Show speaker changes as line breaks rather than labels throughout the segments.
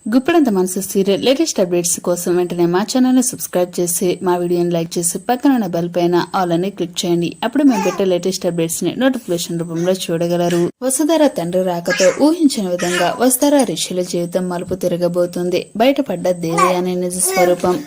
గుప్పెడంత మనసు serial latest updates కోసం వెంటనే మా ఛానల్ ని సబ్స్క్రైబ్ చేసి మా వీడియోని లైక్ చేసి పక్కన ఉన్న బెల్ పైన ఆల్ అని క్లిక్ చేయండి. అప్పుడు మేము పెట్టే లేటెస్ట్ అప్డేట్స్ ని నోటిఫికేషన్ రూపంలో చూడగలరు. వసుధార తండ్రి రాకతో ఊహించిన విధంగా వసుధార రిషిల జీవితం మలుపు తిరగబోతుంది. బయటపడ్డ దేవి అనే నిజ స్వరూపం.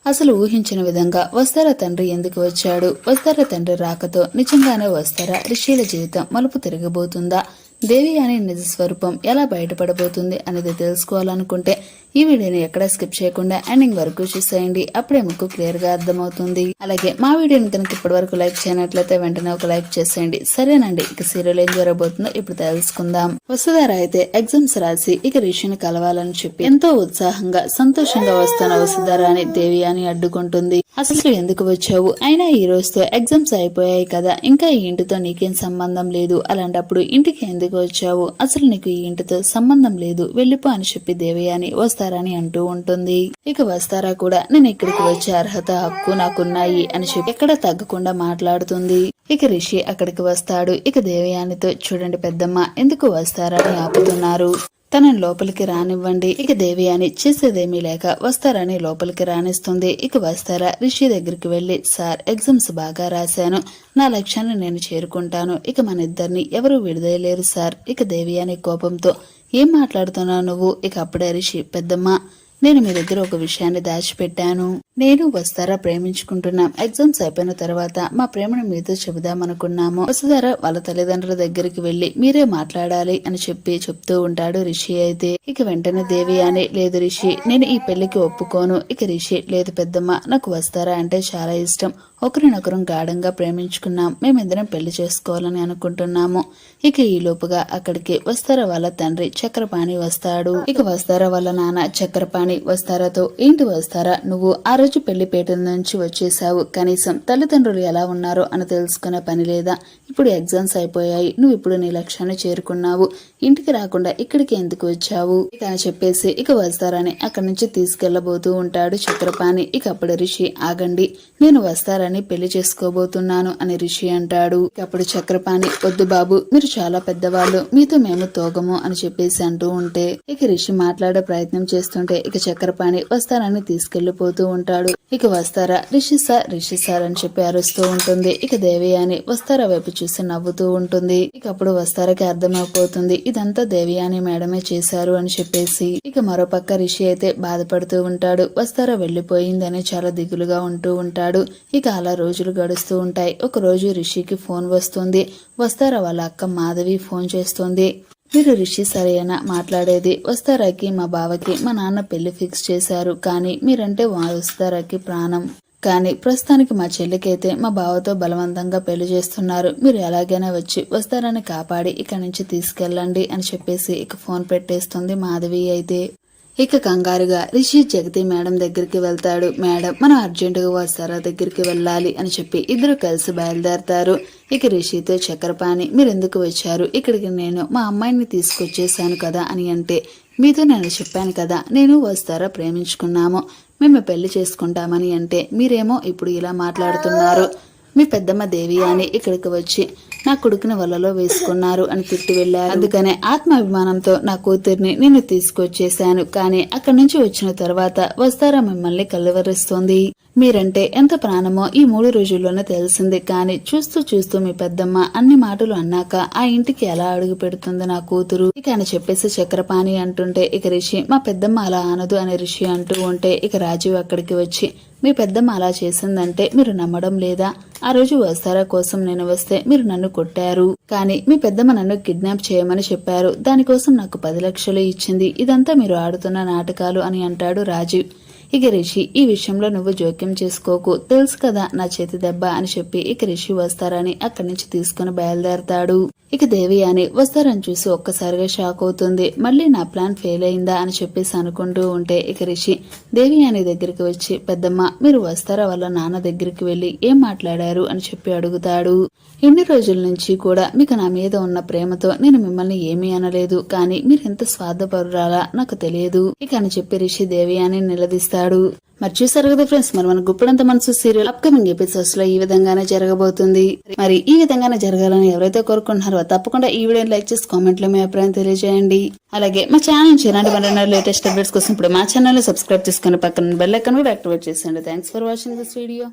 అసలు ఊహించిన విధంగా వసుధార తండ్రి ఎందుకు వచ్చాడు? వసుధార తండ్రి రాకతో నిజంగానే వసుధార రిషిల జీవితం మలుపు తిరగబోతుందా? దేవి అనే నిజ స్వరూపం ఎలా బయటపడబోతుంది అనేది తెలుసుకోవాలనుకుంటే ఈ వీడియోని ఎక్కడ స్కిప్ చేయకుండా ఎండింగ్ వరకు చూసేయండి. అప్పుడే మీకు క్లియర్ గా అర్థమవుతుంది. అలాగే మా వీడియోని కనుక ఇప్పటి వరకు లైక్ చేయనట్లయితే వెంటనే ఒక లైక్ చేసేయండి. సరేనండి, ఇక సీరియల్ ఏం జరగబోతుందో ఇప్పుడు తెలుసుకుందాం. వసుధార అయితే ఎగ్జామ్స్ రాసి ఇక రిషిని కలవాలని చెప్పి ఎంతో ఉత్సాహంగా సంతోషంగా వస్తున్న వసుధార అని దేవి అని అడ్డుకుంటుంది. అసలు ఎందుకు వచ్చావు? అయినా ఈ రోజుతో ఎగ్జామ్స్ అయిపోయాయి కదా, ఇంకా ఈ ఇంటితో నీకేం సంబంధం లేదు. అలాంటప్పుడు ఇంటికి ఎందుకు వచ్చావు? అసలు నీకు ఈ ఇంటితో సంబంధం లేదు, వెళ్ళిపో అని చెప్పి దేవి అని వస్తారని అంటూ ఉంటుంది. ఇక వస్తారా కూడా నేను ఇక్కడికి వచ్చే అర్హత హక్కు నాకున్నాయి అని చెప్పి ఎక్కడ తగ్గకుండా మాట్లాడుతుంది. ఇక రిషి అక్కడికి వస్తాడు. ఇక దేవయానితో చూడండి పెద్దమ్మ, ఎందుకు వస్తారని ఆపుతున్నారు? తనని లోపలికి రానివ్వండి. ఇక దేవయాని చేసేదేమీ లేక వస్తారని లోపలికి రానిస్తుంది. ఇక వస్తారా రిషి దగ్గరికి వెళ్లి, సార్ ఎగ్జామ్స్ బాగా రాశాను, నా లక్ష్యాన్ని నేను చేరుకుంటాను, ఇక మన ఇద్దరిని ఎవరూ విడదీయలేరు సార్. ఇక దేవయాని కోపంతో, ఏం మాట్లాడుతున్నావు నువ్వు? ఇక అప్పుడే రిషి, పెద్దమ్మ నేను మీ దగ్గర ఒక విషయాన్ని దాచిపెట్టాను. నేను వస్తారా ప్రేమించుకుంటున్నాం. ఎగ్జామ్స్ అయిపోయిన తర్వాత మా ప్రేమను మీతో చెబుదామనుకున్నాము. వసుధార వాళ్ళ తల్లిదండ్రుల దగ్గరికి వెళ్లి మీరే మాట్లాడాలి అని చెప్తూ ఉంటాడు రిషి. అయితే ఇక వెంటనే దేవి అని, లేదు రిషి నేను ఈ పెళ్లికి ఒప్పుకోను. ఇక రిషి, లేదు పెద్దమ్మ నాకు వస్తారా అంటే చాలా ఇష్టం, ఒకరినొకరం గాఢంగా ప్రేమించుకున్నాం, మేమిద్దరం పెళ్లి చేసుకోవాలని అనుకుంటున్నాము. ఇక ఈ లోపుగా అక్కడికి వస్తారా వాళ్ళ తండ్రి చక్రపాణి వస్తాడు. ఇక వస్తారా వాళ్ళ నాన్న చక్రపాణి వస్తారాతో, ఏంటి వస్తారా నువ్వు ఆ రోజు పెళ్లిపేట నుంచి వచ్చేసావు, కనీసం తల్లిదండ్రులు ఎలా ఉన్నారో అని తెలుసుకునే పని లేదా? ఇప్పుడు ఎగ్జామ్స్ అయిపోయాయి, నువ్వు ఇప్పుడు నీ లక్ష్యాన్ని చేరుకున్నావు, ఇంటికి రాకుండా ఇక్కడికి ఎందుకు వచ్చావు? ఇక అని చెప్పేసి ఇక వస్తారని అక్కడి నుంచి తీసుకెళ్లబోతూ ఉంటాడు చక్రపాణి. ఇక అప్పుడు రిషి, ఆగండి, నేను వస్తారని పెళ్లి చేసుకోబోతున్నాను అని రిషి అంటాడు. ఇక అప్పుడు చక్రపాణి, వద్దు బాబు, మీరు చాలా పెద్దవాళ్ళు, మీతో మేము తోగము అని చెప్పేసి అంటూ ఉంటే ఇక రిషి మాట్లాడే ప్రయత్నం చేస్తుంటే ఇక చక్రపాణి వస్తారని తీసుకెళ్లిపోతూ ఉంటాడు. ఇక వస్తారా రిషి సార్ అని చెప్పి అరుస్తూ ఉంటుంది. ఇక దేవయాని వస్తారా వైపు చూసి నవ్వుతూ ఉంటుంది. ఇక అప్పుడు వస్తారకి అర్థమైపోతుంది ఇదంతా దేవయాని మేడమే చేశారు అని చెప్పేసి. ఇక మరోపక్క రిషి అయితే బాధపడుతూ ఉంటాడు. వస్తారా వెళ్లిపోయిందని చాలా దిగులుగా ఉంటూ ఉంటాడు. ఇక అలా రోజులు గడుస్తూ ఉంటాయి. ఒక రోజు రిషికి ఫోన్ వస్తుంది. వస్తారా వాళ్ళ అక్క మాధవి ఫోన్ చేస్తుంది. మీరు రిషి సరేనా మాట్లాడేది? వస్తారాకి మా బావకి మా నాన్న పెళ్లి ఫిక్స్ చేశారు, కానీ మీరంటే వస్తారాకి ప్రాణం, కానీ ప్రస్తుతానికి మా చెల్లికైతే మా బావతో బలవంతంగా పెళ్లి చేస్తున్నారు, మీరు ఎలాగైనా వచ్చి వస్తారని కాపాడి ఇక్కడి నుంచి తీసుకెళ్ళండి అని చెప్పేసి ఇక ఫోన్ పెట్టేస్తుంది మాధవి. అయితే ఇక కంగారుగా రిషి జగతి మేడం దగ్గరికి వెళ్తాడు. మేడం మనం అర్జెంటుగా వస్తారా దగ్గరికి వెళ్ళాలి అని చెప్పి ఇద్దరు కలిసి బయలుదేరతారు. ఇక రిషితో చక్రపాణి, మీరెందుకు వచ్చారు ఇక్కడికి? నేను మా అమ్మాయిని తీసుకొచ్చేసాను కదా అని అంటే, మీతో నేను చెప్పాను కదా నేను వస్తారా ప్రేమించుకున్నాము, మేము పెళ్లి చేసుకుంటామని అంటే, మీరేమో ఇప్పుడు ఇలా మాట్లాడుతున్నారు. మీ పెద్దమ్మ దేవి అని ఇక్కడికి వచ్చి నా కొడుకుని వలలో వేసుకున్నారు అని తిట్టి వెళ్లారు. అందుకనే ఆత్మాభిమానంతో నా కూతుర్ని నేను తీసుకొచ్చేశాను, కానీ అక్కడి నుంచి వచ్చిన తర్వాత వస్తారా మిమ్మల్ని కలవరిస్తోంది. మీరంటే ఎంత ప్రాణమో ఈ 3 రోజుల్లోనే తెలిసింది, కానీ చూస్తూ చూస్తూ మీ పెద్దమ్మ అన్ని మాటలు అన్నాక ఆ ఇంటికి ఎలా అడుగు పెడుతుంది నా కూతురు? ఇక అని చెప్పేసి చక్రపాణి అంటుంటే ఇక రిషి, మా పెద్దమ్మ అలా అనదు అని రిషి అంటూ ఉంటే ఇక రాజీవ్ అక్కడికి వచ్చి, మీ పెద్దమ్మ అలా చేసిందంటే మీరు నమ్మడం లేదా? ఆ రోజు వస్తారా కోసం నేను వస్తే మీరు నన్ను కొట్టారు, కానీ మీ పెద్దమ్మ నన్ను కిడ్నాప్ చేయమని చెప్పారు, దానికోసం నాకు 10 లక్షలు ఇచ్చింది, ఇదంతా మీరు ఆడుతున్న నాటకాలు అని అంటాడు రాజీవ్. ఇక రిషి, ఈ విషయంలో నువ్వు జోక్యం చేసుకోకు, తెలుసు కదా నా చేతి దెబ్బ అని చెప్పి ఇక రిషి వస్తారని అక్కడి నుంచి తీసుకుని బయలుదేరతాడు. ఇక దేవయాని వస్తారని చూసి ఒక్కసారిగా షాక్ అవుతుంది. మళ్ళీ నా ప్లాన్ ఫెయిల్ అయిందా అని చెప్పేసి అనుకుంటూ ఉంటే ఇక రిషి దేవయాని దగ్గరికి వచ్చి, పెద్దమ్మ మీరు వస్తారా వాళ్ళ నాన్న దగ్గరికి వెళ్లి ఏం మాట్లాడారు అని చెప్పి అడుగుతాడు. ఇన్ని రోజుల నుంచి కూడా మీకు నా మీద ఉన్న ప్రేమతో నేను మిమ్మల్ని ఏమీ అనలేదు, కానీ మీరెంత స్వార్థపరురాలా నాకు తెలియదు ఇక అని చెప్పి రిషి దేవయాని నిలదీస్తాడు. మరి చూసారు కదా ఫ్రెండ్స్, మరి మన గుప్పడంత మనసు సీరియల్ అప్కమింగ్ ఎపిసోడ్స్ లో ఈ విధంగానే జరగబోతుంది. మరి ఈ విధంగానే జరగాలని ఎవరైతే కోరుకుంటున్నారో తప్పకుండా ఈ వీడియోని లైక్ చేసి కామెంట్ లో మీ అభిప్రాయం తెలియజేయండి. అలాగే మా ఛానల్ నుంచి ఇలాంటి మరిన్ని లేటెస్ట్ అప్డేట్స్ కోసం ఇప్పుడు మా ఛానల్ ని సబ్స్క్రైబ్ చేసుకుని పక్కన బెల్ ఐకాన్ కూడా యాక్టివేట్ చేయండి. Thanks for watching this video.